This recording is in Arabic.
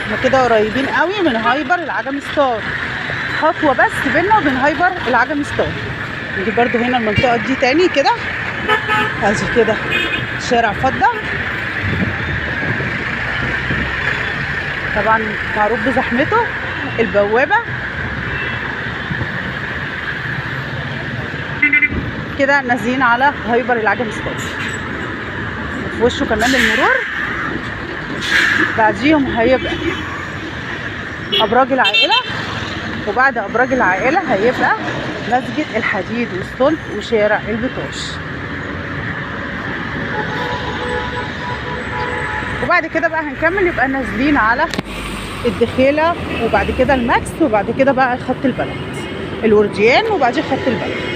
احنا كده قريبين قوي من هايبر العجمي ستار، خطوه بس بينا وبين هايبر العجمي ستار. نيجي برضو هنا المنطقه دي تاني كده، ادي كده شارع فضه، طبعا معروف بزحمته. البوابه كده نازلين على هايبر العجمي ستار، وفي وشه كمان المرور. بعديهم هيبقى ابراج العائله، وبعد ابراج العائله هيبقى مسجد الحديد والصلب وشارع البطاش. وبعد كده بقى هنكمل، يبقى نازلين على الدخيله، وبعد كده الماكس، وبعد كده بقى خط البلد الورديان، وبعدين خط البلد.